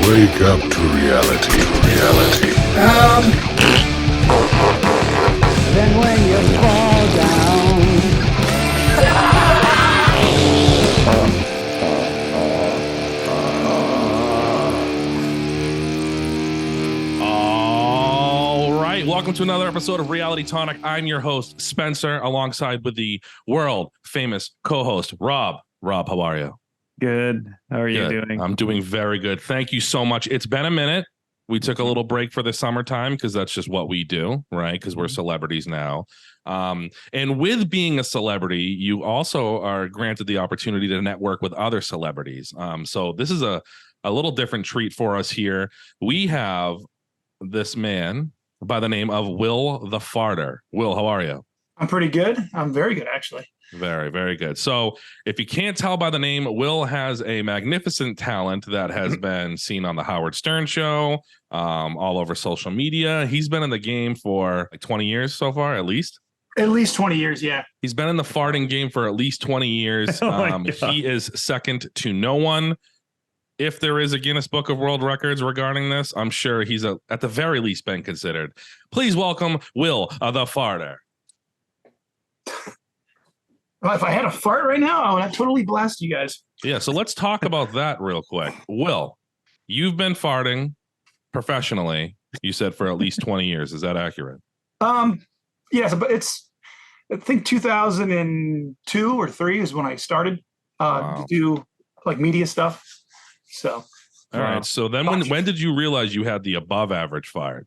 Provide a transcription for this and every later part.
Wake up to reality. Then when you fall down, all right, welcome to another episode of Reality Tonic. I'm your host, Spencer, alongside with the world famous co-host, Rob. Rob, how are you? Good. How are you doing? I'm doing very good. Thank you so much. It's been a minute. We took a little break for the summertime because that's just what we do, right? Because we're celebrities now. And with being a celebrity, you also are granted the opportunity to network with other celebrities. So this is a little different treat for us here. We have this man by the name of Will the Farter. Will, how are you? I'm pretty good. I'm very good, actually. Very, very good. So if you can't tell by the name, Will has a magnificent talent that has been seen on the Howard Stern show, all over social media. He's been in the game for like 20 years so far, at least. At least 20 years, yeah. He's been in the farting game for at least 20 years. Oh He is second to no one. If there is a Guinness Book of World Records regarding this, I'm sure he's at the very least been considered. Please welcome Will the Farter. Well, if I had a fart right now, I would totally blast you guys. Yeah, so let's talk about that real quick. Will, you've been farting professionally, you said, for at least 20 years. Is that accurate? Yes, but I think 2002 or 3 is when I started to do like media stuff. So, all right. So then when did you realize you had the above average fart?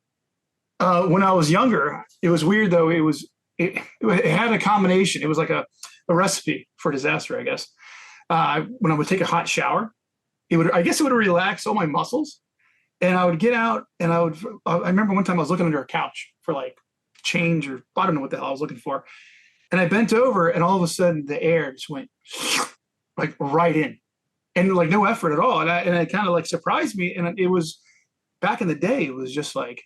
when I was younger, it was weird though. It had a combination. It was like a recipe for disaster, I guess. When I would take a hot shower, it would relax all my muscles, and I would get out and I remember one time I was looking under a couch for like change, or I don't know what the hell I was looking for. And I bent over and all of a sudden the air just went like right in, and like no effort at all. And it kind of like surprised me. And it was back in the day, it was just like,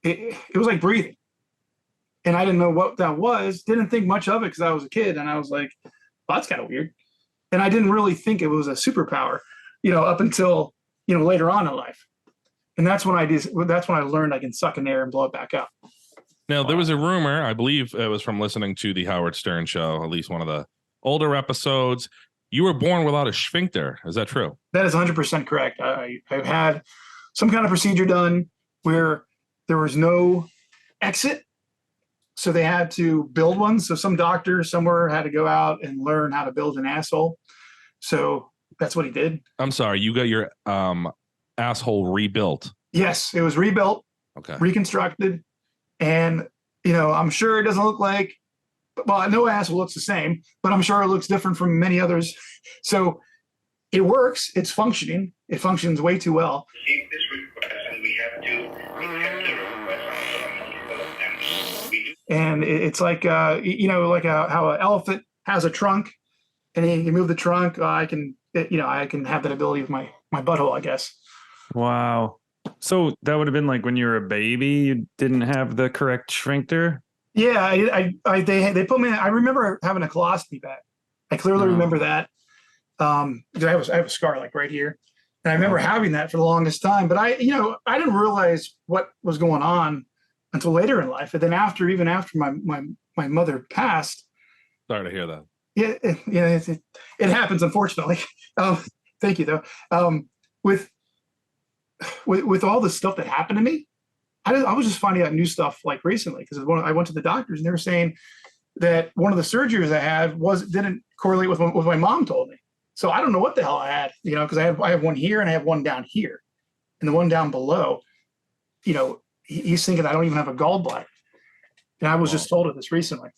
it was like breathing. And I didn't know what that was. Didn't think much of it because I was a kid. And I was like, well, that's kind of weird. And I didn't really think it was a superpower, up until, later on in life. And that's when I learned I can suck in air and blow it back out. Now, there was a rumor, I believe it was from listening to the Howard Stern show, at least one of the older episodes. You were born without a sphincter. Is that true? That is 100% correct. I've had some kind of procedure done where there was no exit. So they had to build one. So some doctor somewhere had to go out and learn how to build an asshole. So that's what he did. I'm sorry, you got your asshole rebuilt. Yes, it was rebuilt, reconstructed. And, I'm sure it doesn't look like, well, no asshole looks the same, but I'm sure it looks different from many others. So it works. It's functioning. It functions way too well. Receive this request, and we have to accept the request. And it's like, how an elephant has a trunk, and you move the trunk. I can have that ability with my butthole, I guess. Wow. So that would have been like when you were a baby, you didn't have the correct sphincter? Yeah, they put me in. I remember having a colostomy bag. I clearly remember that. Because I have a scar like right here, and I remember having that for the longest time. But I didn't realize what was going on until later in life. And then even after my mother passed. Sorry to hear that. Yeah, it happens, unfortunately. Thank you though. With all the stuff that happened to me, I was just finding out new stuff like recently, because I went to the doctors and they were saying that one of the surgeries I had didn't correlate with what my mom told me. So I don't know what the hell I had, because I have one here and I have one down here, and the one down below, he's thinking I don't even have a gallbladder, and I was just told of this recently.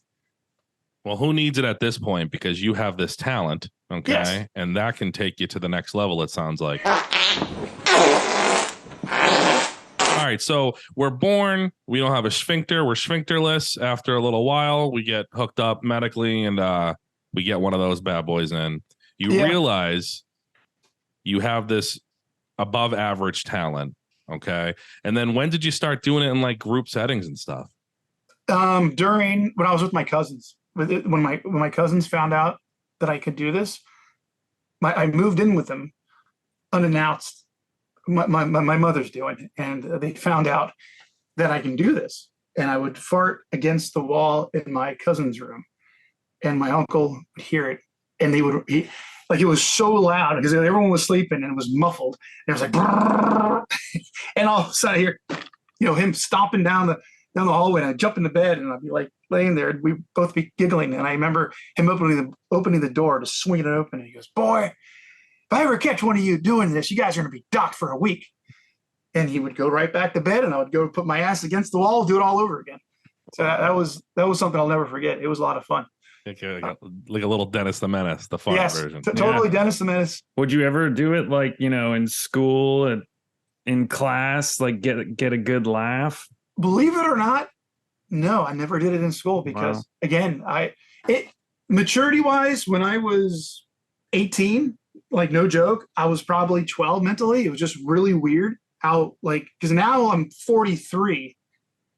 Well, who needs it at this point? Because you have this talent, okay, yes. And that can take you to the next level. It sounds like. All right, so we're born, we don't have a sphincter, we're sphincterless. After a little while, we get hooked up medically, and we get one of those bad boys in. You realize you have this above average talent, okay? And then when did you start doing it in like group settings and stuff? When I was with my cousins. When my cousins found out that I could do this, I moved in with them unannounced. my mother's doing, and they found out that I can do this, and I would fart against the wall in my cousin's room, and my uncle would hear it, and like it was so loud because everyone was sleeping and it was muffled, and it was like, and all of a sudden I hear, him stomping down the hallway, and I'd jump into bed, and I'd be like laying there, and we'd both be giggling, and I remember him opening the door to swing it open, and he goes, "Boy, if I ever catch one of you doing this, you guys are going to be docked for a week." And he would go right back to bed, and I would go put my ass against the wall, do it all over again. So that was something I'll never forget. It was a lot of fun. Like a little Dennis the Menace, the fart version. Totally Dennis the Menace. Would you ever do it like, in school and in class, like get a good laugh? Believe it or not, no, I never did it in school because again, maturity wise, when I was 18, like no joke, I was probably 12 mentally. It was just really weird how because now I'm 43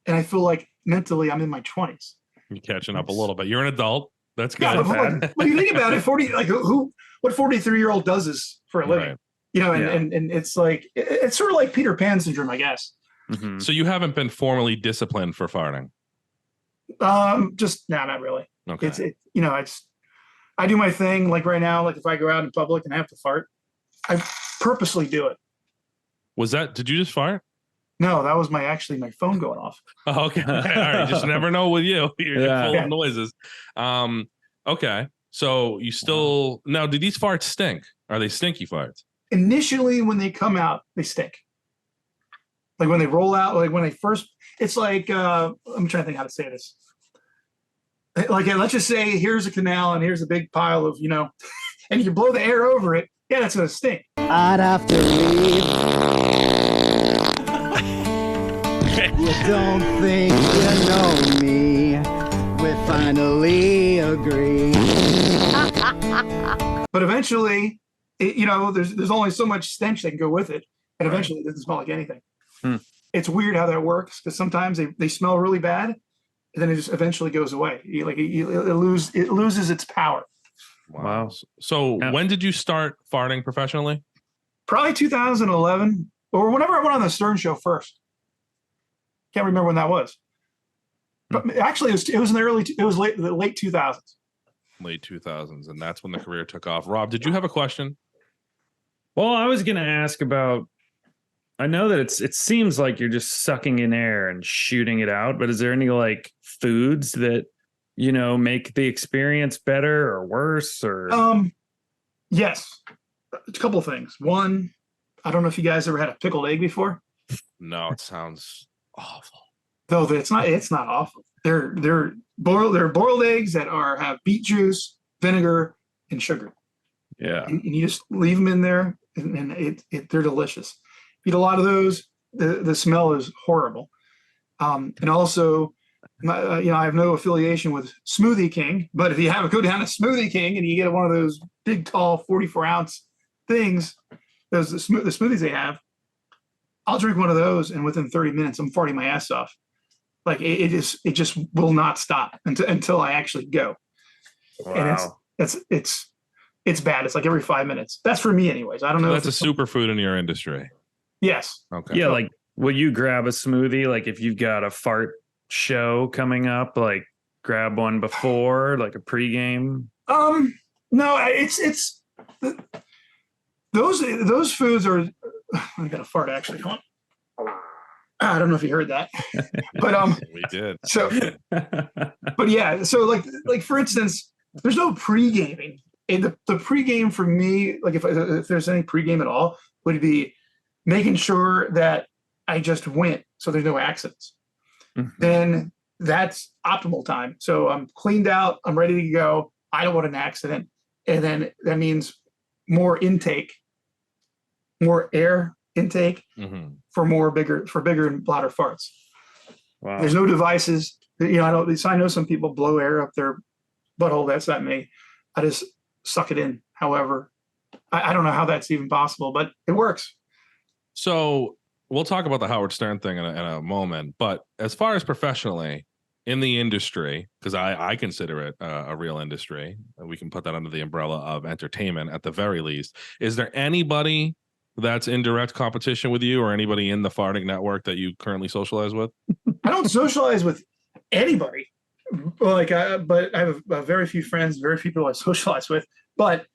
and I feel like mentally I'm in my 20s. You're catching up a little bit. You're an adult. That's good. Yeah, but when you think about it, what 43-year-old does this for a living? Right. And it's like it's sort of like Peter Pan syndrome, I guess. Mm-hmm. So you haven't been formally disciplined for farting? Not really. Okay. I do my thing. Like right now, like if I go out in public and I have to fart, I purposely do it. Did you just fart? No, that was my phone going off. Oh, okay. All right. Just never know with you. You're full of noises. Okay. So you still now, do these farts stink? Are they stinky farts? Initially, when they come out, they stink. Like when they roll out, like when they first, it's like I'm trying to think how to say this. Like let's just say here's a canal and here's a big pile of, and you blow the air over it. Yeah, that's gonna stink. I'd have to leave. You don't think you know me. We finally agree. But eventually, there's only so much stench that can go with it, and eventually it doesn't smell like anything. It's weird how that works because sometimes they smell really bad, and then it just eventually goes away. It loses its power. Wow. So when did you start farting professionally? Probably 2011 or whenever I went on the Stern Show first. Can't remember when that was, but actually it was in the late 2000s. Late 2000s, and that's when the career took off. Rob, did you have a question? Well, I was going to ask about. I know that it seems like you're just sucking in air and shooting it out, but is there any foods that make the experience better or worse or? Yes, a couple of things. One, I don't know if you guys ever had a pickled egg before. No, it sounds awful. Though it's not awful. They're boiled eggs that have beet juice, vinegar, and sugar. Yeah, and you just leave them in there, and they're delicious. Eat a lot of those. The smell is horrible. And also, I have no affiliation with Smoothie King, but if you go down to Smoothie King and you get one of those big, tall 44-ounce things, the smoothies they have, I'll drink one of those, and within 30 minutes, I'm farting my ass off. Like it just will not stop until I actually go. Wow. And it's bad. It's like every 5 minutes. That's for me, anyways. I don't know. That's a superfood in your industry. Yes. Okay. Yeah, will you grab a smoothie? Like if you've got a fart show coming up, grab one before, like a pregame. No, it's those foods are. I got a fart actually. Hold on. I don't know if you heard that, but we did. So, but yeah, so like for instance, there's no pre-gaming. And the pre-game for me, like if there's any pre-game at all, would be making sure that I just went, so there's no accidents. Mm-hmm. Then that's optimal time. So I'm cleaned out, I'm ready to go. I don't want an accident, and then that means more intake, more air intake for bigger and louder farts. Wow. There's no devices. I know some people blow air up their butthole. That's not me. I just suck it in. However, I don't know how that's even possible, but it works. So we'll talk about the Howard Stern thing in a moment. But as far as professionally in the industry, because I consider it a real industry, and we can put that under the umbrella of entertainment at the very least, is there anybody that's in direct competition with you or anybody in the farting network that you currently socialize with? I don't socialize with anybody. But I have a very few friends, very few people I socialize with. But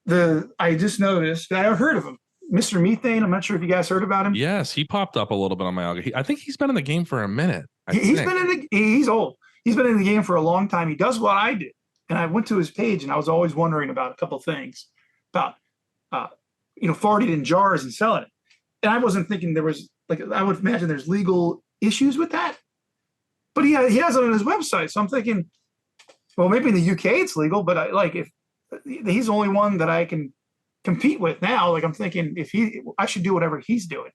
I just noticed, I've heard of him, Mr. Methane. I'm not sure if you guys heard about him. Yes, he popped up a little bit on my algorithm. I think he's been in the game for a minute. He's old. He's been in the game for a long time. He does what I do. And I went to his page and I was always wondering about a couple things about, farting in jars and selling it. And I wasn't thinking there was, I would imagine there's legal issues with that. But he has it on his website. So I'm thinking, well, maybe in the UK it's legal, but if he's the only one that I can compete with now, I'm thinking I should do whatever he's doing,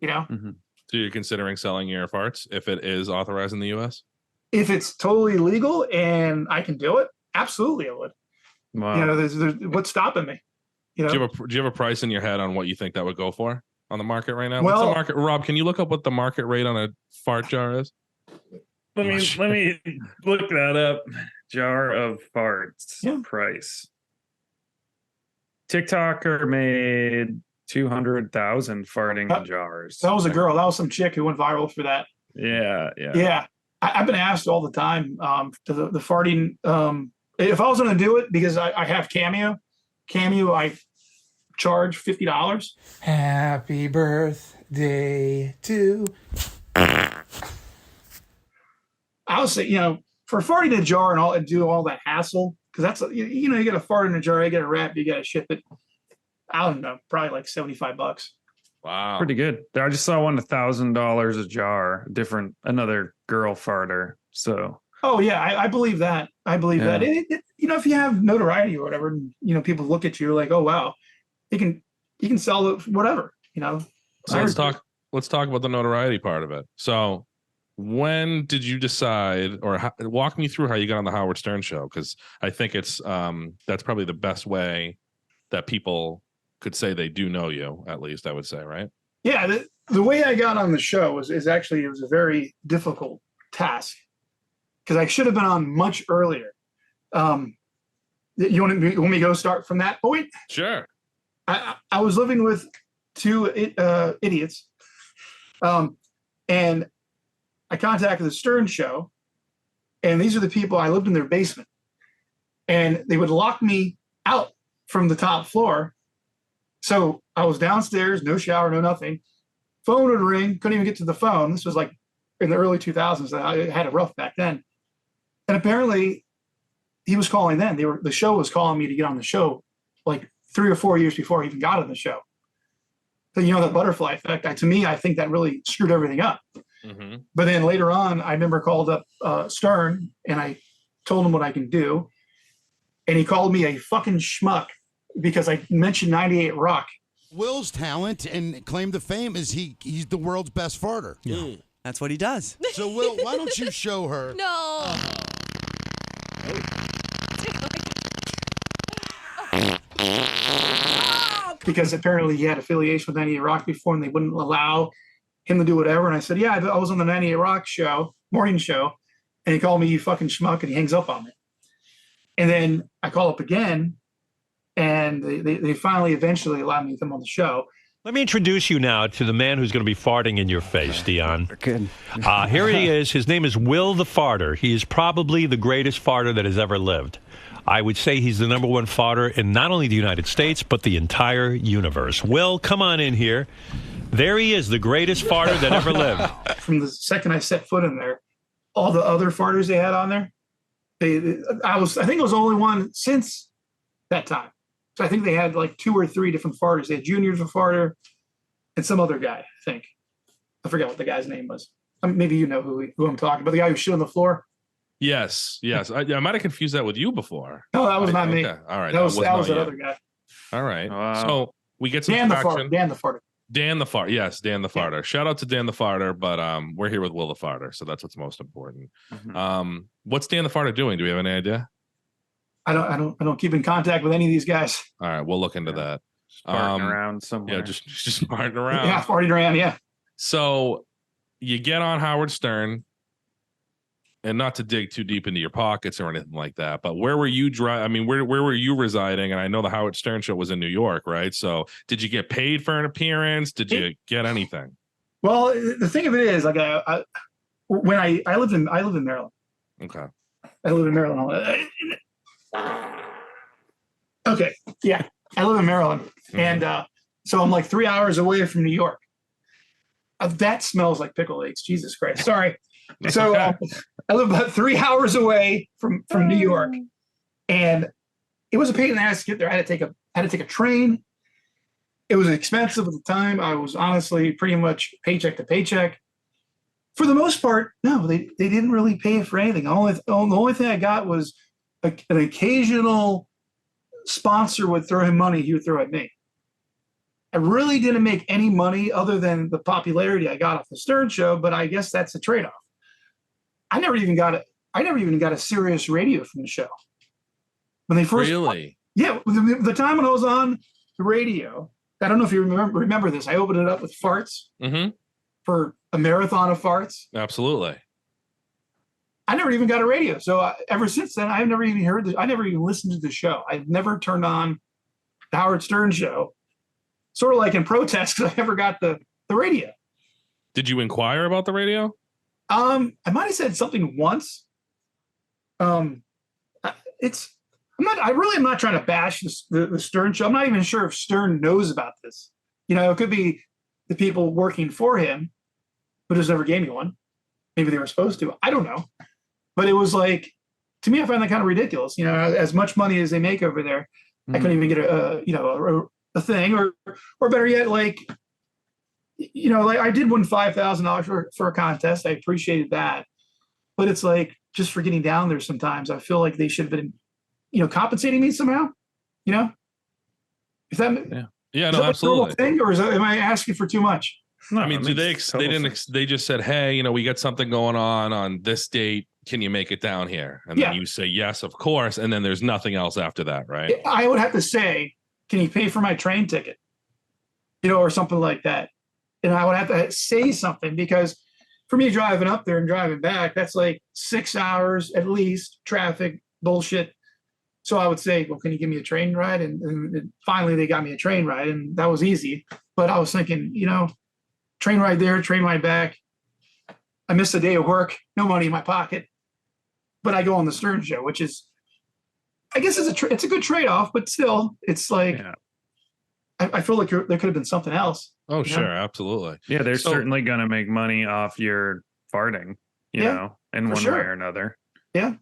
Mm-hmm. So you're considering selling your farts if it is authorized in the US? If it's totally legal and I can do it, absolutely I would. Wow. There's what's stopping me? Do you have a price in your head on what you think that would go for on the market right now? Well, what's the market? Rob, can you look up what the market rate on a fart jar is? Let me look that up. Jar of farts price. TikToker made 200,000 farting in jars. That was a girl. That was some chick who went viral for that. Yeah. I've been asked all the time to the farting. If I was going to do it, because I have Cameo, I charge $50. Happy birthday to. I would say, for farting in a jar and do all that hassle, because that's you got to fart in a jar, you got to wrap, you got to ship it. I don't know, probably like $75. Wow, pretty good. I just saw one $1,000 a jar. Another girl farter. So. Oh yeah, I believe that. I believe that. If you have notoriety or whatever, people look at you like, oh wow, you can sell it, whatever. So let's talk about the notoriety part of it. So. When did you decide, or walk me through how you got on the Howard Stern show? Because I think it's that's probably the best way that people could say they do know you. At least I would say, right? Yeah, the way I got on the show is actually it was a very difficult task because I should have been on much earlier. You want me to go start from that point? Sure. I was living with two idiots, and I contacted the Stern show, and these are the people. I lived in their basement, and they would lock me out from the top floor. So I was downstairs, no shower, no nothing. Phone would ring, couldn't even get to the phone. This was like in the early 2000s. I had it rough back then. And apparently he was calling then. The show was calling me to get on the show like 3 or 4 years before I even got on the show. So, the butterfly effect, to me, I think that really screwed everything up. Mm-hmm. But then later on, I remember called up Stern and I told him what I can do. And he called me a fucking schmuck because I mentioned 98 Rock. Will's talent and claim to fame is he's the world's best farter. Yeah. That's what he does. So, Will, why don't you show her? No. Because apparently he had affiliation with 98 Rock before and they wouldn't allow him to do whatever. And I said, yeah, I was on the 98 Rock show, morning show. And he called me, you fucking schmuck, and he hangs up on me. And then I call up again, and they finally eventually allowed me to come on the show. Let me introduce you now to the man who's going to be farting in your face, Dion. Good. Here he is. His name is Will the Farter. He is probably the greatest farter that has ever lived. I would say he's the number one farter in not only the United States, but the entire universe. Will, come on in here. There he is, the greatest farter that ever lived. From the second I set foot in there, all the other farters they had on there, I think it was the only one since that time. So I think they had like 2 or 3 different farters. They had Junior's a farter and some other guy, I think. I forget what the guy's name was. Maybe you know who I'm talking about, the guy who shit on the floor. Yes. I might have confused that with you before. No, that was not me. Okay. All right. That was that you. other guy. All right. Wow. So we get some Dan the traction. farter. Dan the Farter. Yes, Dan the Farter. Shout out to Dan the Farter, but we're here with Will the Farter, so that's what's most important. Mm-hmm. What's Dan the Farter doing? Do we have any idea? I don't keep in contact with any of these guys. All right, we'll look into that. Farting around somewhere. Yeah, just farting around. Yeah, farting around, yeah. So you get on Howard Stern. And not to dig too deep into your pockets or anything like that, but where were you I mean, where were you residing? And I know the Howard Stern show was in New York, right? So did you get paid for an appearance? Did you get anything? Well, the thing of it is, like, when I lived in Maryland. Okay. I live in Maryland. Okay, yeah, I live in Maryland, and so I'm like 3 hours away from New York. That smells like pickle eggs. Jesus Christ! Sorry. So I live about 3 hours away from New York, and it was a pain in the ass to get there. I had to take a train. It was expensive at the time. I was honestly pretty much paycheck to paycheck. For the most part, no, they didn't really pay for anything. The only thing I got was an occasional sponsor would throw him money. He would throw at me. I really didn't make any money other than the popularity I got off the Stern show, but I guess that's a trade-off. I never even got a serious radio from the show. When they first the time when I was on the radio, I don't know if you remember this. I opened it up with farts for a marathon of farts. Absolutely. I never even got a radio. So ever since then, I've never even I never even listened to the show. I've never turned on the Howard Stern show, sort of like in protest because I never got the radio. Did you inquire about the radio? I might have said something once. I'm not trying to bash the Stern show. I'm not even sure if Stern knows about this. It could be the people working for him, but just never gave me one. Maybe they were supposed to. I don't know. But it was like, to me, I find that kind of ridiculous. As much money as they make over there, I couldn't even get a thing, or better yet, like I did win $5,000 for a contest. I appreciated that, but it's like just for getting down there. Sometimes I feel like they should have been, compensating me somehow. Is that no, absolutely. Thing, or am I asking for too much? No, I mean, they just said, hey, we got something going on this date. Can you make it down here? And then you say, yes, of course. And then there's nothing else after that, right? I would have to say, can you pay for my train ticket? Or something like that. And I would have to say something, because for me driving up there and driving back, that's like 6 hours at least, traffic, bullshit. So I would say, well, can you give me a train ride? And finally they got me a train ride, and that was easy. But I was thinking, train ride there, train ride back. I missed a day of work, no money in my pocket, but I go on the Stern show, which is, I guess it's a good trade-off, but still, it's like, I feel like there could have been something else. Oh, sure. Absolutely. Yeah. They're certainly going to make money off your farting, you know, in one way or another. Yeah.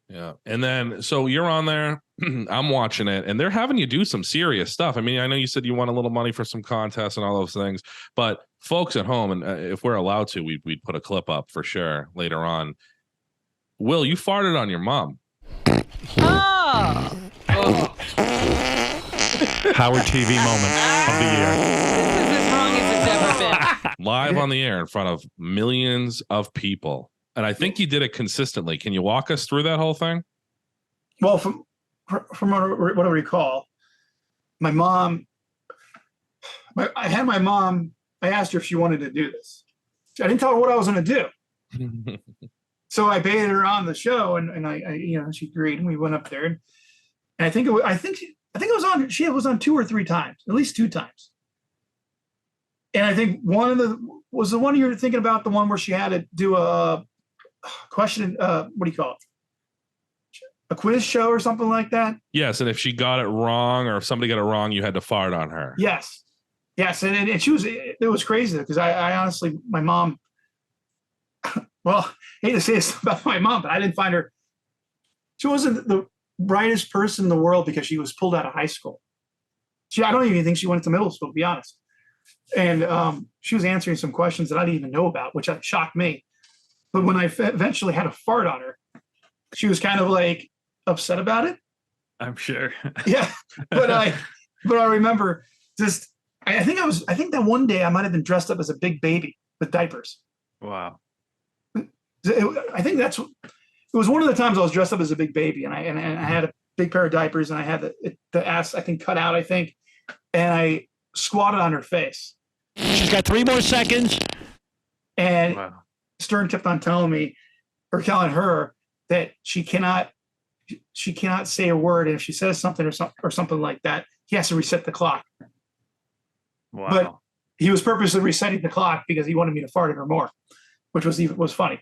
Yeah. And then, so you're on there, I'm watching it, and they're having you do some serious stuff. I mean, I know you said you want a little money for some contests and all those things, but folks at home, and if we're allowed to, we'd put a clip up for sure later on. Will, you farted on your mom. Oh. Howard TV moment of the year. This is as wrong as it's ever been. Live on the air in front of millions of people. And I think you did it consistently. Can you walk us through that whole thing? Well, from what I recall, my mom, I had my mom, I asked her if she wanted to do this. I didn't tell her what I was going to do. So I baited her on the show, and I she agreed, and we went up there, and I think it was on. She was on 2 or 3 times, at least 2 times. And I think one of the one you're thinking about, the one where she had to do a question. What do you call it? A quiz show or something like that. Yes, and if she got it wrong, or if somebody got it wrong, you had to fart on her. Yes, and she was. It was crazy because I honestly, my mom. Well, I hate to say this about my mom, but I didn't find her. She wasn't the brightest person in the world because she was pulled out of high school. I don't even think she went to middle school, to be honest. And she was answering some questions that I didn't even know about, which shocked me. But when I eventually had a fart on her, she was kind of like upset about it. I'm sure. Yeah, but I remember just. I think that one day I might have been dressed up as a big baby with diapers. Wow. I think it was one of the times I was dressed up as a big baby, and I had a big pair of diapers, and I had the ass, I think, cut out, I think, and I squatted on her face. She's got 3 more seconds. And Stern kept on telling me, or telling her that she cannot say a word, and if she says something or something like that, he has to reset the clock. Wow. But he was purposely resetting the clock because he wanted me to fart at her more, which was funny.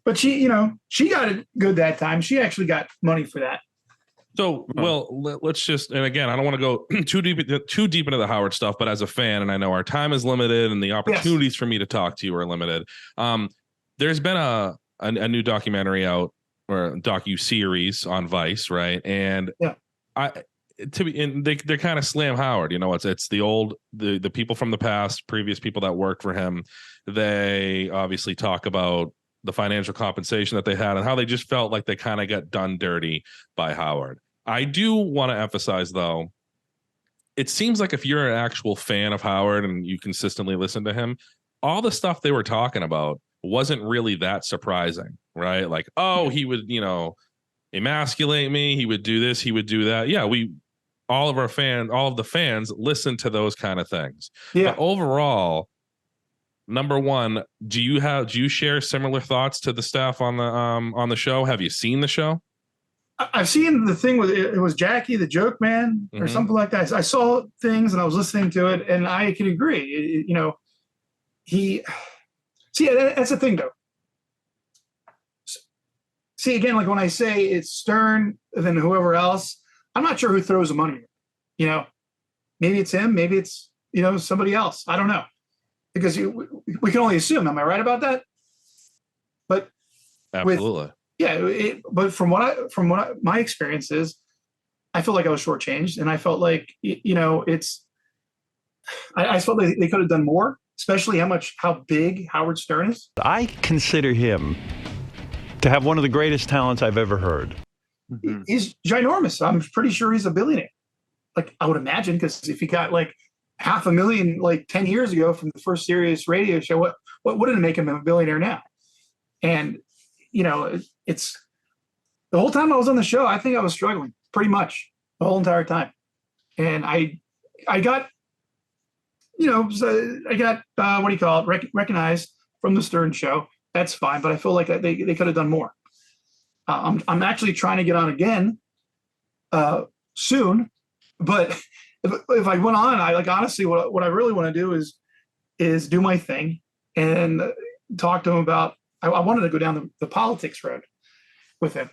But she got it good that time. She actually got money for that. So, well, let's just, and again, I don't want to go too deep into the Howard stuff, but as a fan, and I know our time is limited and the opportunities for me to talk to you are limited. There's been a new documentary out, or docu-series on Vice, right? And they kind of slam Howard. It's the people from the past, previous people that worked for him. They obviously talk about the financial compensation that they had and how they just felt like they kind of got done dirty by Howard. I do want to emphasize, though, it seems like if you're an actual fan of Howard and you consistently listen to him, all the stuff they were talking about wasn't really that surprising, right? Like, oh, he would, emasculate me. He would do this. He would do that. Yeah, all of the fans listen to those kind of things. Yeah. But overall, number one, do you share similar thoughts to the staff on the show? Have you seen the show? I've seen the thing with it was Jackie the Joke Man or something like that. I saw things and I was listening to it, and I can agree. That's the thing though. See, again, like when I say it's Stern than whoever else, I'm not sure who throws the money. Maybe it's him, maybe it's somebody else. I don't know, because we can only assume. Am I right about that? But absolutely. But from what my experience is, I felt like I was shortchanged, and I felt like I felt like they could have done more, especially how big Howard Stern is. I consider him to have one of the greatest talents I've ever heard. Mm-hmm. He's ginormous. I'm pretty sure he's a billionaire. Like, I would imagine, because if he got like $500,000 like 10 years ago from the first Sirius radio show, what wouldn't make him a billionaire now? And it's the whole time I was on the show, I think I was struggling pretty much the whole entire time. And I got recognized from the Stern show. That's fine, but I feel like they could have done more. I'm actually trying to get on again soon, but if I went on, honestly, what I really want to do is do my thing and talk to him about. I wanted to go down the politics road with him,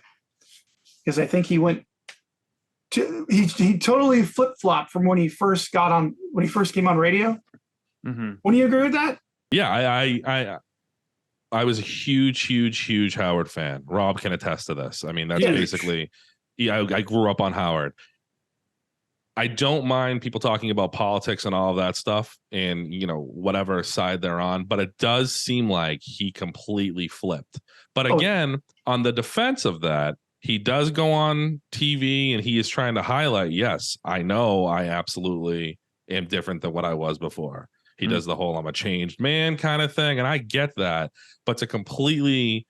because I think he totally flip-flopped from when he first came on radio. Mm-hmm. Wouldn't you agree with that? Yeah, I was a huge Howard fan. Rob can attest to this. I mean, that's basically, I grew up on Howard. I don't mind people talking about politics and all of that stuff and, whatever side they're on, but it does seem like he completely flipped. But again, on the defense of that, he does go on TV and he is trying to highlight, yes, I know I absolutely am different than what I was before. He does the whole I'm a changed man kind of thing. And I get that. But to completely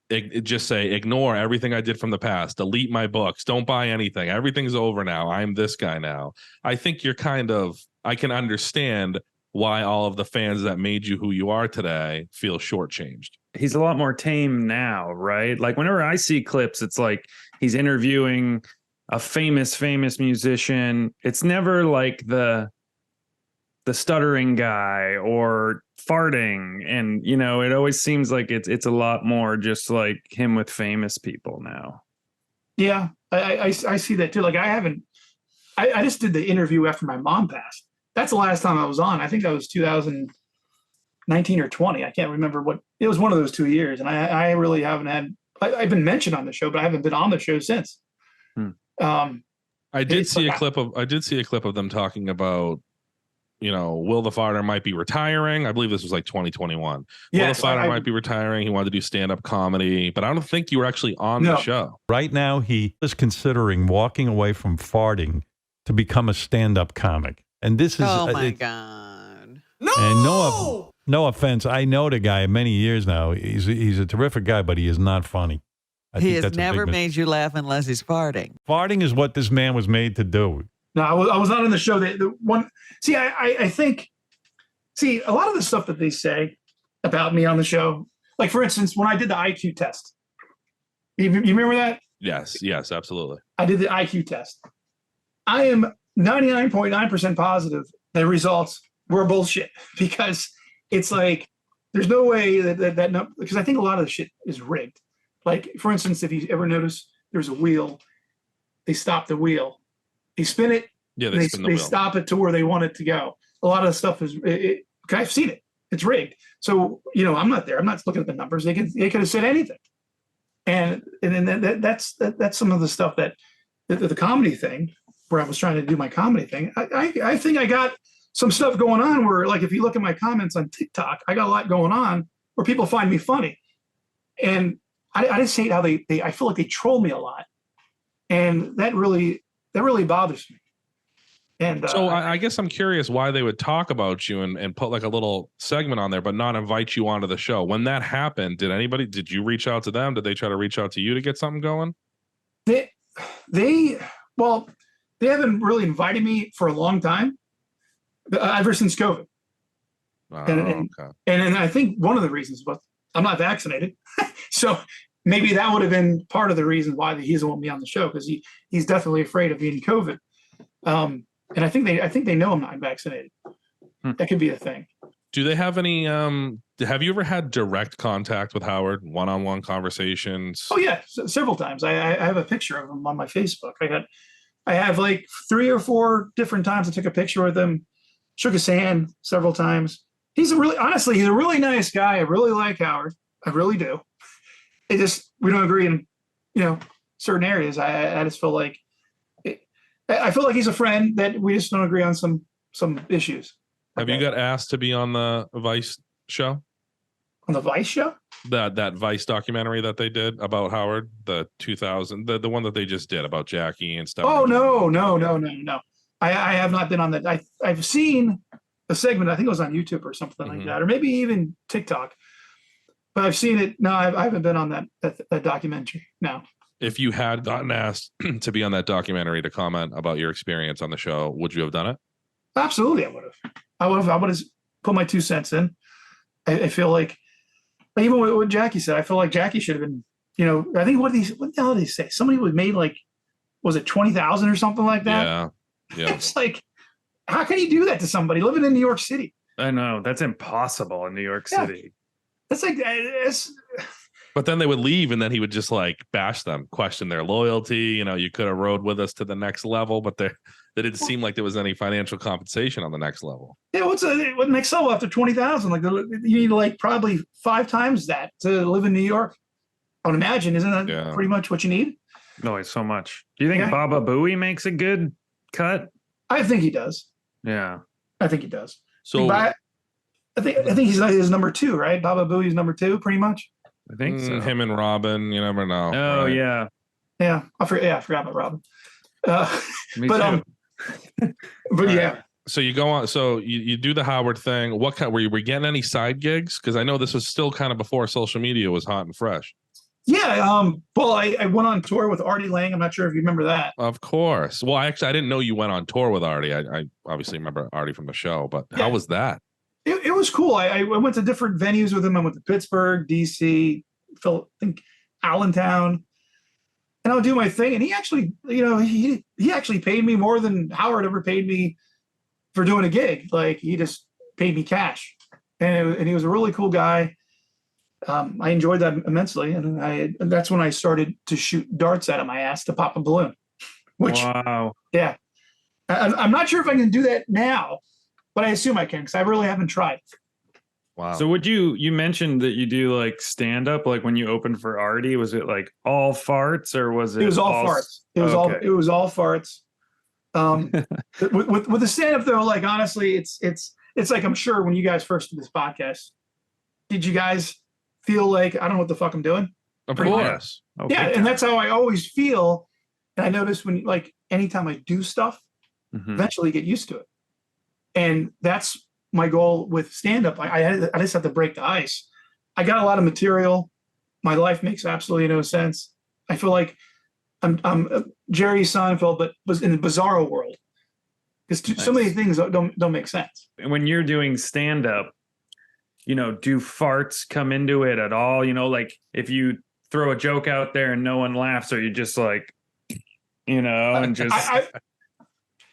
just say, ignore everything I did from the past, delete my books, don't buy anything, everything's over now, I'm this guy now. I think I can understand why all of the fans that made you who you are today feel shortchanged. He's a lot more tame now, right? Like whenever I see clips, it's like he's interviewing a famous musician. It's never like the stuttering guy or farting, and it always seems like it's a lot more just like him with famous people now. Yeah, I see that too. Like I just did the interview after my mom passed. That's the last time I was on. I think that was 2019 or 20. I can't remember what it was. One of those 2 years, and I really haven't had. I've been mentioned on the show, but I haven't been on the show since. I did see a clip of them talking about, Will the Farter might be retiring. I believe this was like 2021. Will the Farter might be retiring. He wanted to do stand-up comedy, but I don't think you were actually on the show. Right now, he is considering walking away from farting to become a stand-up comic. And this is... Oh, my God. No! And no offense. I know the guy many years now. He's a terrific guy, but he is not funny. He has never made you laugh unless he's farting. Farting is what this man was made to do. No, I was not on the show. I think a lot of the stuff that they say about me on the show, Like for instance, when I did the IQ test, you remember that? Yes, absolutely. I did the IQ test. I am 99.9% positive the results were bullshit because it's like there's no way that no, because I think a lot of the shit is rigged. Like for instance, if you ever notice there's a wheel, they stop the wheel, they spin it, Yeah, they spin the wheel. stop it to where they want it to go. A lot of the stuff is I've seen it. It's rigged. So I'm not there. I'm not looking at the numbers. They could have said anything, and then that's some of the stuff that the comedy thing where I was trying to do my comedy thing. I think I got some stuff going on where, like, if you look at my comments on TikTok, I got a lot going on where people find me funny, and I just hate how they I feel like they troll me a lot, and that really bothers me. And so I guess I'm curious why they would talk about you and put like a little segment on there, but not invite you onto the show. When that happened, did you reach out to them? Did they try to reach out to you to get something going? They haven't really invited me for a long time, ever since COVID. And I think one of the reasons was I'm not vaccinated. So maybe that would have been part of the reason why he doesn't want me on the show, because he's definitely afraid of getting COVID. And I think they know I'm not vaccinated. That could be a thing. Do they have any have you ever had direct contact with Howard, one-on-one conversations? Oh yeah, several times. I have a picture of him on my Facebook. I have like 3 or 4 different times I took a picture with him, shook his hand several times. He's a really nice guy. I really like Howard. I really do. We don't agree in certain areas. I just feel like he's a friend that we just don't agree on some issues. Have you got asked to be on the Vice show? On the Vice show? That Vice documentary that they did about Howard, the 2000, the one that they just did about Jackie and stuff. Oh no. I have not been on that. I've seen a segment. I think it was on YouTube or something like that, or maybe even TikTok. But I've seen it. No, I haven't been on that documentary. No. If you had gotten asked to be on that documentary to comment about your experience on the show, would you have done it? Absolutely, I would have. I would have put my 2 cents in. I feel like even what Jackie said, I feel like Jackie should have been. I think what the hell did he say? Somebody was made like, was it 20,000 or something like that? Yeah. It's like, how can you do that to somebody living in New York City? I know that's impossible in New York City. That's like it's. But then they would leave, and then he would just like bash them, question their loyalty. You could have rode with us to the next level, but they didn't seem like there was any financial compensation on the next level. Yeah, what next level after 20,000? Like you need like probably 5 times that to live in New York. I would imagine, isn't that pretty much what you need? No, it's so much. Do you think Baba Booey makes a good cut? I think he does. Yeah, I think he does. So I think he's number 2, right? Baba Booey's number 2, pretty much. I think so. Him and Robin, you never know. Oh right? Yeah. I forgot about Robin. Me too. But yeah. So you go on. So you do the Howard thing. What kind? Were you getting any side gigs? Because I know this was still kind of before social media was hot and fresh. Yeah. Well, I went on tour with Artie Lang. I'm not sure if you remember that. Of course. Well, I didn't know you went on tour with Artie. I obviously remember Artie from the show, but how was that? It was cool. I went to different venues with him. I went to Pittsburgh, DC, I think Allentown, and I would do my thing. And he actually, he actually paid me more than Howard ever paid me for doing a gig. Like, he just paid me cash, and he was a really cool guy. I enjoyed that immensely, and that's when I started to shoot darts out of my ass to pop a balloon. Which, wow, yeah, I'm not sure if I can do that now, but I assume I can, because I really haven't tried. Wow. So you mentioned that you do like stand up, like when you opened for Artie, was it like all farts, or was it? It was all farts. It was all farts. With the stand up though, like honestly, it's like, I'm sure when you guys first did this podcast, did you guys feel like I don't know what the fuck I'm doing? Of course. Yeah, and that's how I always feel. And I notice when, like, anytime I do stuff, eventually get used to it. And that's my goal with stand-up. I just have to break the ice. I got a lot of material. My life makes absolutely no sense. I feel like I'm Jerry Seinfeld, but was in the bizarro world. Because so many things don't make sense. When you're doing stand-up, do farts come into it at all? Like if you throw a joke out there and no one laughs, or you just like, and just.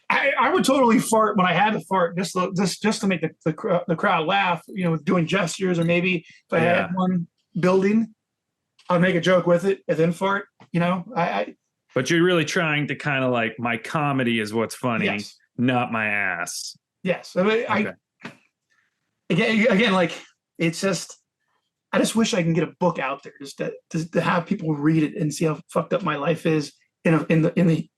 I would totally fart when I had to fart just to make the crowd laugh, doing gestures, or maybe if I had one building, I'd make a joke with it and then fart. But you're really trying to kind of like, my comedy is what's funny, yes. not my ass. Yes. Again, like it's just, I just wish I can get a book out there just to have people read it and see how fucked up my life is in the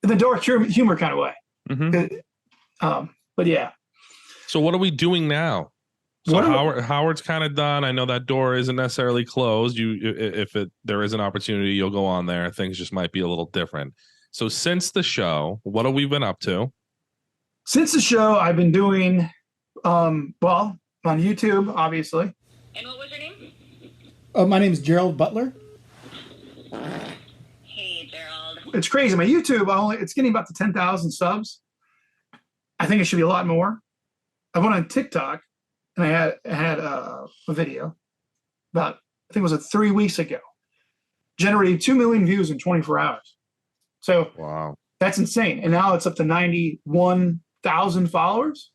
dark humor kind of way. Mm-hmm. But yeah. So what are we doing now? So Howard's kind of done. I know that door isn't necessarily closed. There is an opportunity, you'll go on there. Things just might be a little different. So since the show, what have we been up to? Since the show, I've been doing, on YouTube, obviously. And what was your name? My name's Gerald Butler. Hey, Gerald. It's crazy. My YouTube, it's getting about to 10,000 subs. I think it should be a lot more. I went on TikTok and I had a video about, I think it was 3 weeks ago, generated 2 million views in 24 hours. So wow, that's insane. And now it's up to 91,000 followers.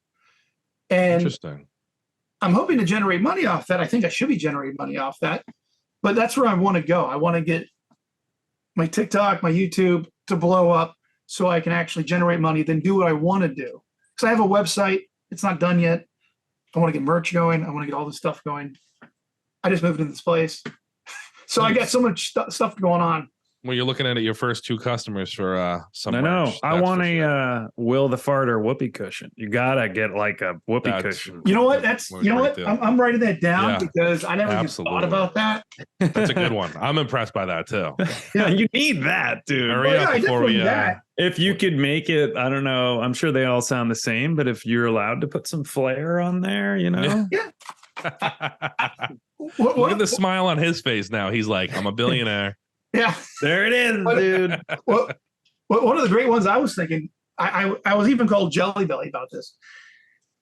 And interesting. I'm hoping to generate money off that. I think I should be generating money off that, but that's where I want to go. I want to get my TikTok, my YouTube to blow up so I can actually generate money, then do what I want to do. Because I have a website. It's not done yet. I want to get merch going. I want to get all this stuff going. I just moved into this place. So I got so much stuff going on. Well, you're looking at your first 2 customers for some. I know. merch, I want a sure. Will the Farter whoopee cushion. You gotta get like a whoopee cushion. You know what? I'm writing that down because I never even thought about that. That's a good one. I'm impressed by that too. Yeah, you need that, dude. Hurry up before we. If you could make it, I don't know. I'm sure they all sound the same, but if you're allowed to put some flair on there, Yeah. Look at the smile on his face now. He's like, I'm a billionaire. Yeah. There it is, dude. Well, one of the great ones I was thinking, I was even called Jelly Belly about this.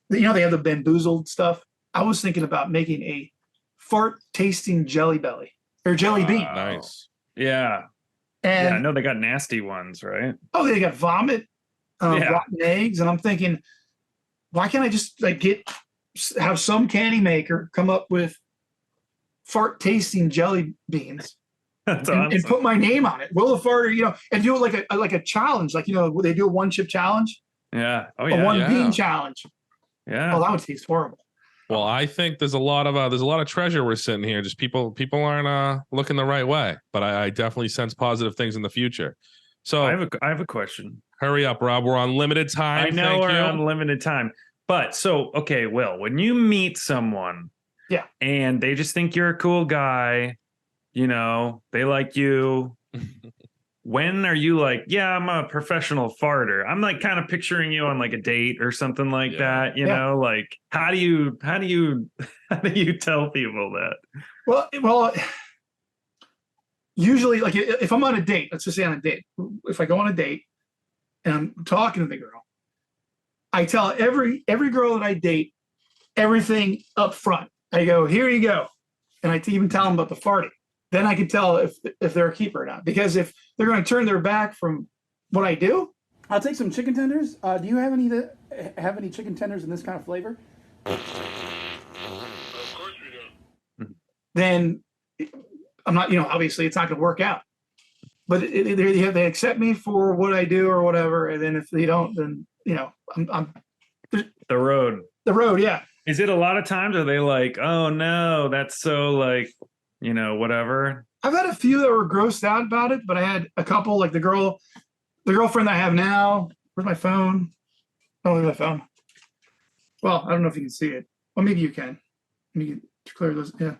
They have the bamboozled stuff. I was thinking about making a fart tasting Jelly Belly or jelly bean. Nice. Yeah. And I know they got nasty ones, right? Oh, they got vomit, rotten eggs. And I'm thinking, why can't I just have some candy maker come up with fart tasting jelly beans? That's and, awesome. and put my name on it. Will the Farter, and do it like a challenge, like they do a 1 chip challenge. Yeah. Oh yeah. A 1 bean challenge. Yeah. Oh, that would taste horrible. Well, I think there's a lot of treasure we're sitting here. Just people aren't looking the right way, but I definitely sense positive things in the future. So I have a question. Hurry up, Rob. We're on limited time. I know we're on limited time, but okay, Will, when you meet someone, and they just think you're a cool guy, they like you. When are you like, yeah, I'm a professional farter? I'm like kind of picturing you on like a date or something like that. Like how do you tell people that? Well, usually, like if I'm on a date, let's just say on a date, if I go on a date and I'm talking to the girl, I tell every girl that I date everything up front. I go, here you go, and I even tell them about the farting. Then I can tell if they're a keeper or not. Because if they're going to turn their back from what I do, I'll take some chicken tenders. Do you have any chicken tenders in this kind of flavor? Of course we do. then I'm not, obviously it's not going to work out. But they accept me for what I do or whatever. And then if they don't, then, I'm the road. Yeah. Is it a lot of times are they like, oh no, that's so like, whatever? I've had a few that were grossed out about it, but I had a couple, like the girlfriend that I have now. Where's my phone? Oh, there's my phone. Well, I don't know if you can see it. Well, maybe you can. Let me clear those. Yeah.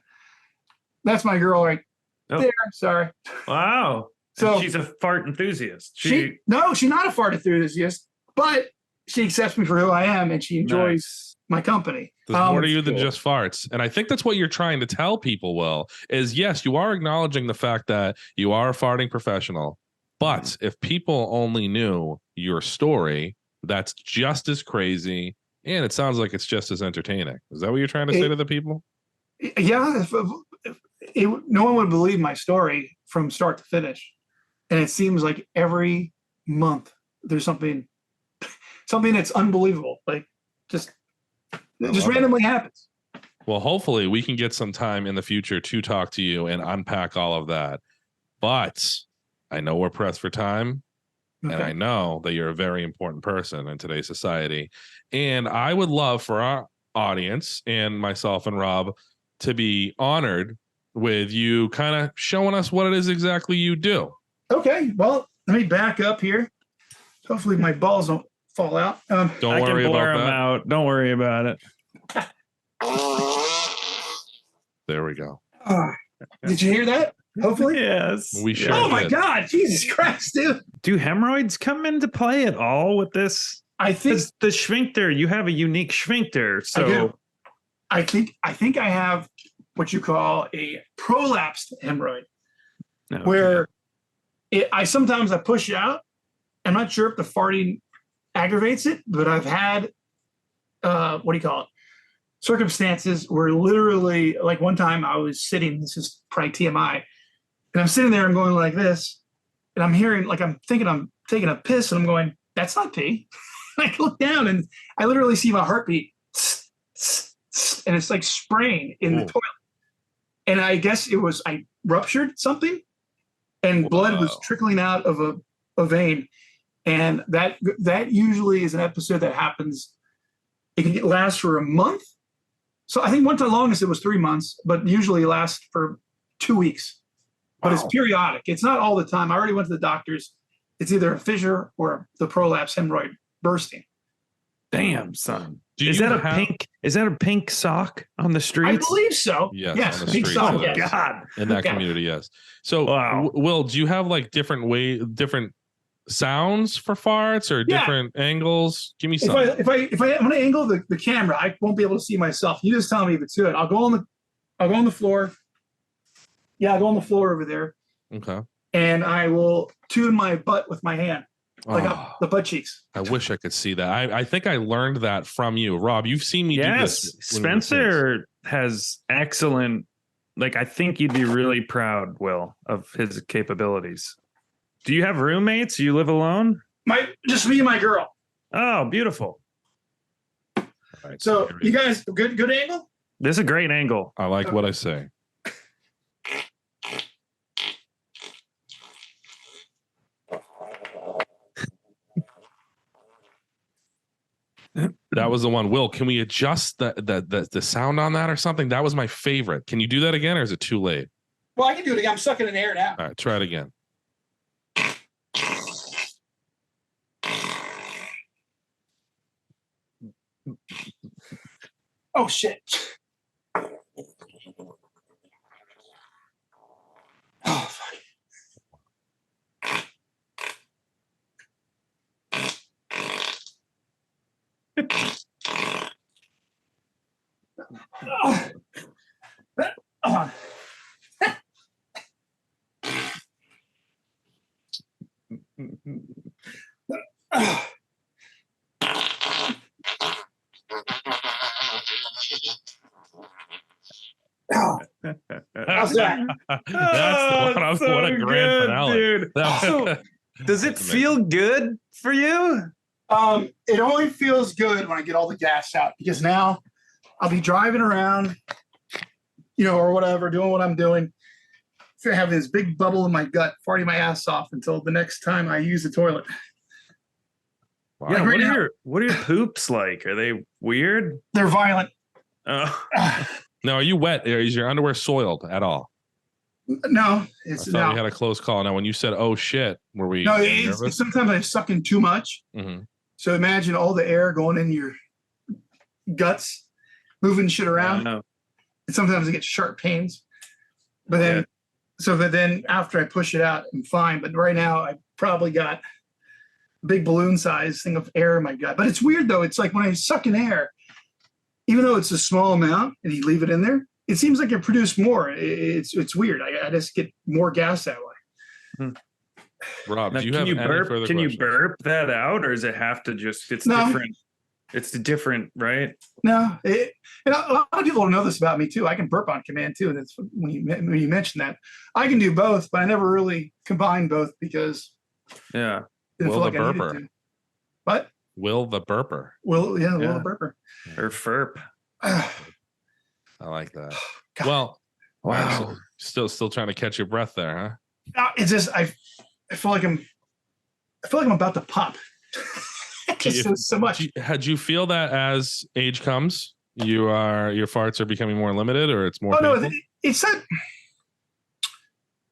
That's my girl right there. Sorry. Wow. So she's a fart enthusiast. She's not a fart enthusiast, but she accepts me for who I am and she enjoys my company. There's more to you than just farts. And I think that's what you're trying to tell people, Will, is yes, you are acknowledging the fact that you are a farting professional. But if people only knew your story, that's just as crazy And it sounds like it's just as entertaining. Is that what you're trying to say to the people? Yeah. No one would believe my story from start to finish. And it seems like every month there's something that's unbelievable. Like just randomly happens. Well, hopefully we can get some time in the future to talk to you and unpack all of that. But I know we're pressed for time. Okay. And I know that you're a very important person in today's society. And I would love for our audience and myself and Rob to be honored with you kind of showing us what it is exactly you do. Okay. Well, let me back up here. Hopefully my balls don't fall out. Don't worry about that. Out. Don't worry about it. There we go. Did you hear that? Hopefully. Yes. We sure Oh my did. God. Jesus Christ, dude. Do hemorrhoids come into play at all with this? I think the sphincter, you have a unique sphincter. So I think I have what you call a prolapsed hemorrhoid, where I sometimes push out. I'm not sure if the farting aggravates it, but I've had circumstances where literally, like one time I was sitting, this is probably TMI, and I'm sitting there, I'm going like this, and I'm hearing, like, I'm thinking I'm taking a piss, and I'm going, that's not pee. I look down and I literally see my heartbeat, and it's like spraying in the toilet. And I guess I ruptured something, and blood was trickling out of a vein. And that usually is an episode that happens. It can last for a month. So I think one time longest it was 3 months, but usually lasts for 2 weeks. But it's periodic. It's not all the time. I already went to the doctors. It's either a fissure or the prolapse hemorrhoid bursting. Damn, son. Is that a pink sock on the streets? I believe so. Yes, on the pink streets, sock. it is. Yes. God. In that community, yes. So, Will, do you have like different sounds for farts or different angles? Give me some. If I want to angle the camera, I won't be able to see myself. You just tell me if it's good. I'll go on the floor. Yeah, I'll go on the floor over there. Okay. And I will tune my butt with my hand, like up the butt cheeks. I wish I could see that. I think I learned that from you, Rob. You've seen me do this. Spencer has excellent. Like, I think you'd be really proud, Will, of his capabilities. Do you have roommates? You live alone? Just me and my girl. Oh, beautiful. Right, so you guys, good angle? This is a great angle. I like what I say. That was the one. Will, can we adjust the sound on that or something? That was my favorite. Can you do that again, or is it too late? Well, I can do it again. I'm sucking in air now. All right, try it again. Oh shit. Oh fuck. How's that? That's the one. So what a grand good, finale, dude. Does it feel good for you? It only feels good when I get all the gas out, because now I'll be driving around, or whatever, doing what I'm doing. I have this big bubble in my gut, farting my ass off until the next time I use the toilet. Wow. Yeah, what are your poops like? Are they weird? They're violent. Now, are you wet? Is your underwear soiled at all? No, I thought we had a close call. Now, when you said, "Oh shit," were we? No, it's sometimes I suck in too much. Mm-hmm. So imagine all the air going in your guts, moving shit around. And sometimes I get sharp pains. But then, after I push it out, I'm fine. But right now, I probably got a big balloon size thing of air in my gut. But it's weird though. It's like when I suck in air, even though it's a small amount and you leave it in there, it seems like it produces more. It's weird. I just get more gas that way. Rob, now, do you have any further Can you questions? burp that out, or does it have to just? It's No. different. It's different, right? No, and a lot of people don't know this about me too. I can burp on command too, and it's when you mention that, I can do both, but I never really combine both because Yeah. I didn't feel like I needed to. What? Will the burper. Will the burper. Or FERP. I like that. God. Well, Wow. Still trying to catch your breath there, huh? It's just I feel like I'm about to pop. So much. Had you feel that as age comes, your farts are becoming more limited, or it's more? Oh painful? no, it's not.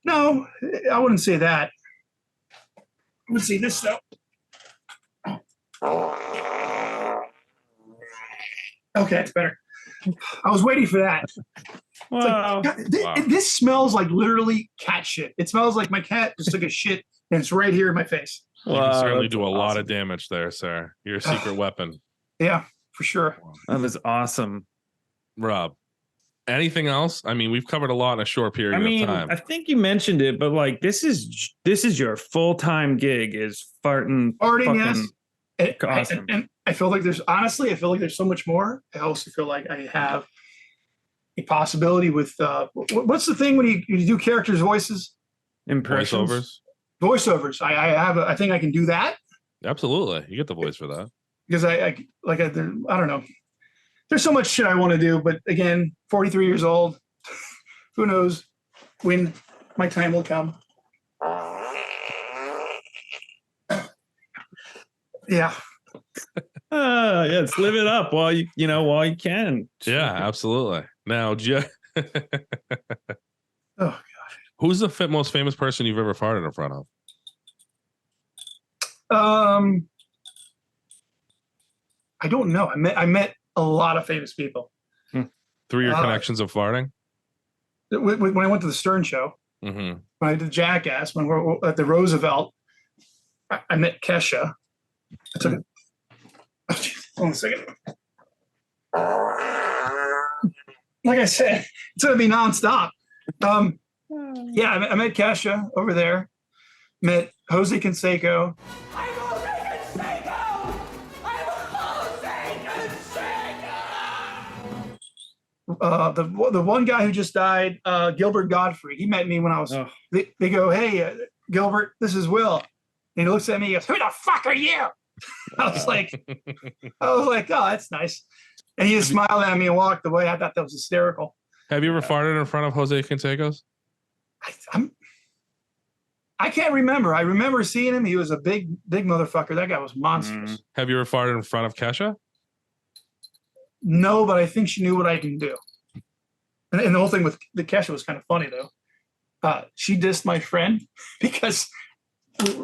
No, I wouldn't say that. Let's see this though. Okay, it's better. I was waiting for that. Wow. This smells like literally cat shit. It smells like my cat just took a shit and it's right here in my face. You can certainly do a lot of damage there, sir. Your secret weapon. Yeah, for sure. That was awesome. Rob, anything else? I mean, we've covered a lot in a short period of time. I think you mentioned it, but like this is your full-time gig is farting, yes. Awesome. And I feel like there's so much more. I also feel like I have a possibility with what's the thing when you do characters' voices? Impressions. Voiceovers. I think I can do that. Absolutely, you get the voice for that. Because I don't know. There's so much shit I want to do, but again, 43 years old. Who knows when my time will come? Yeah. Yes, live it up while you can. Yeah, absolutely. Now, oh gosh, who's the most famous person you've ever farted in front of? I don't know. I met a lot of famous people through your connections of farting. When I went to the Stern show, when I did Jackass, when we were at the Roosevelt, I met Kesha. I took it. Hold on a second. Like I said, it's going to be nonstop. Yeah, I met Kesha over there. Met Jose Canseco. I'm Jose Canseco! I'm Jose Canseco! The one guy who just died, Gilbert Godfrey. He met me when I was. Oh. They go, "Hey, Gilbert, this is Will." And he looks at me. He goes, "Who the fuck are you?" I was like, "Oh, that's nice." And he just smiled at me and walked away. I thought that was hysterical. Have you ever farted in front of Jose Canseco's? I can't remember. I remember seeing him. He was a big motherfucker. That guy was monstrous. Have you ever farted in front of Kesha? No, but I think she knew what I can do. And the whole thing with the Kesha was kind of funny though. She dissed my friend because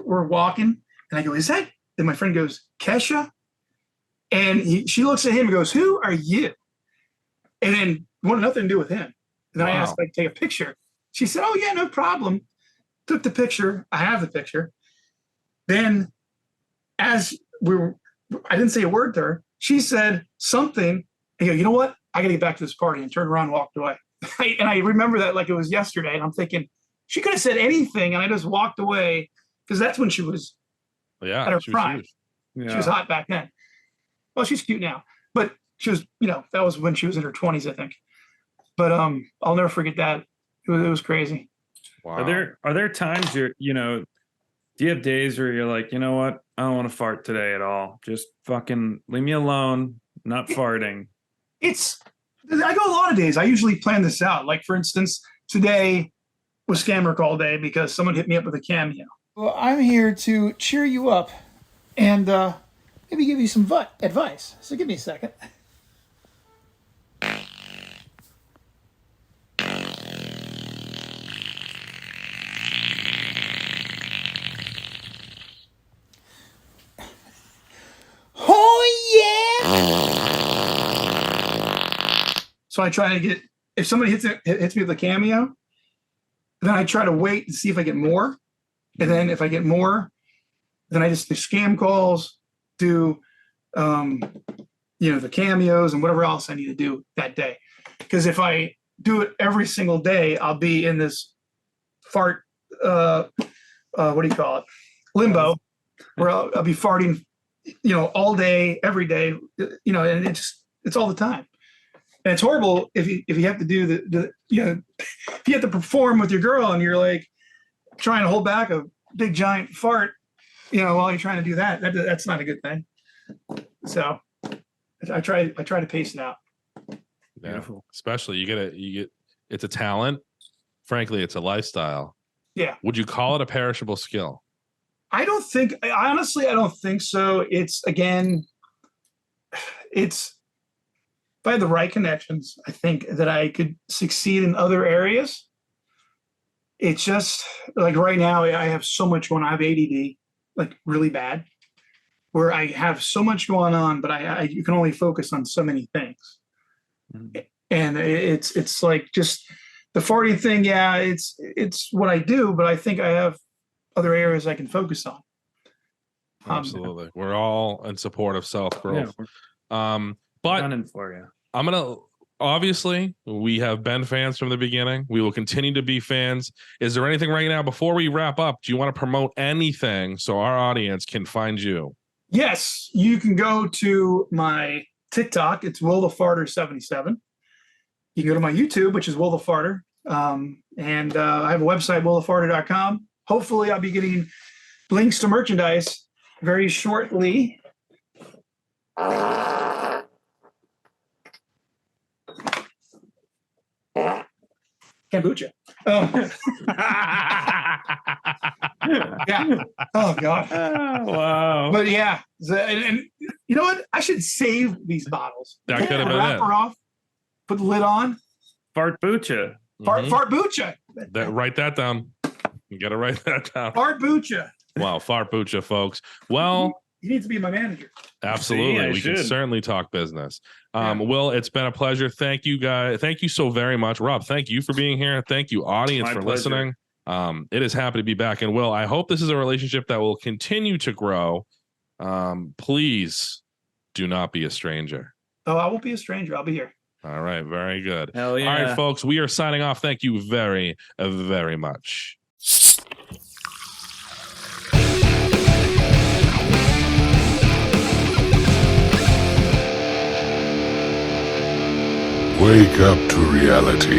we're walking, and I go, "Is that?" And my friend goes, "Kesha," and she looks at him and goes, "Who are you?" And then wanted nothing to do with him. And then I asked if I could take a picture. She said, "Oh yeah, no problem." Took the picture. I have the picture. Then, as I didn't say a word to her. She said something. I go, "You know what? I got to get back to this party," and turned around and walked away. And I remember that like it was yesterday. And I'm thinking, she could have said anything, and I just walked away because that's when she was at her prime. She was hot back then. Well, she's cute now, but she was, that was when she was in her 20s, I think. But I'll never forget that. It was crazy. Wow. Are there times do you have days where you're like, you know what? I don't want to fart today at all. Just fucking leave me alone. Not farting. I go a lot of days. I usually plan this out. Like for instance, today was Scammer Call Day because someone hit me up with a cameo. Well, I'm here to cheer you up and maybe give you some advice. So give me a second. Oh, yeah! So I try to get, if somebody hits me with a cameo, then I try to wait and see if I get more. And then if I get more, then I just do scam calls, do, the cameos and whatever else I need to do that day. Because if I do it every single day, I'll be in this fart, what do you call it? Limbo, where I'll be farting all day, every day, and it's all the time. And it's horrible if you have to do if you have to perform with your girl and you're like trying to hold back a big giant fart, while you're trying to do that. That's not a good thing. So I try to pace it out. Beautiful. Especially you get it's a talent. Frankly, it's a lifestyle. Yeah. Would you call it a perishable skill? Honestly, I don't think so. It's if I had the right connections, I think that I could succeed in other areas. It's just like right now, I have so much going on. I have ADD, like really bad, where I have so much going on, but you can only focus on so many things. Mm-hmm. And it's like just the farting thing. Yeah, it's what I do, but I think I have other areas I can focus on. Absolutely. We're all in support of self-growth. Yeah, but running for you. I'm gonna obviously we have been fans from the beginning. We will continue to be fans. Is there anything right now before we wrap up? Do you want to promote anything so our audience can find you? Yes, you can go to my TikTok. It's Will the Farter 77. You can go to my YouTube, which is Will the Farter. And I have a website, willthefarter.com. Hopefully I'll be getting links to merchandise very shortly. Kombucha. Oh. Yeah. Oh God. Wow. But yeah, and you know what? I should save these bottles. That could have been wrap her off, put the lid on. Fartbucha. Fartbucha. Write that down. You got to write that down. Fartbucha. Wow, Fartbucha, folks. Well, he needs to be my manager. Absolutely. We can certainly talk business. Will, it's been a pleasure. Thank you, guys. Thank you so very much. Rob, thank you for being here. Thank you, audience, for listening. It is happy to be back. And Will, I hope this is a relationship that will continue to grow. Please do not be a stranger. Oh, I won't be a stranger. I'll be here. All right. Very good. Hell yeah. All right, folks, we are signing off. Thank you very, very much. Wake up to reality,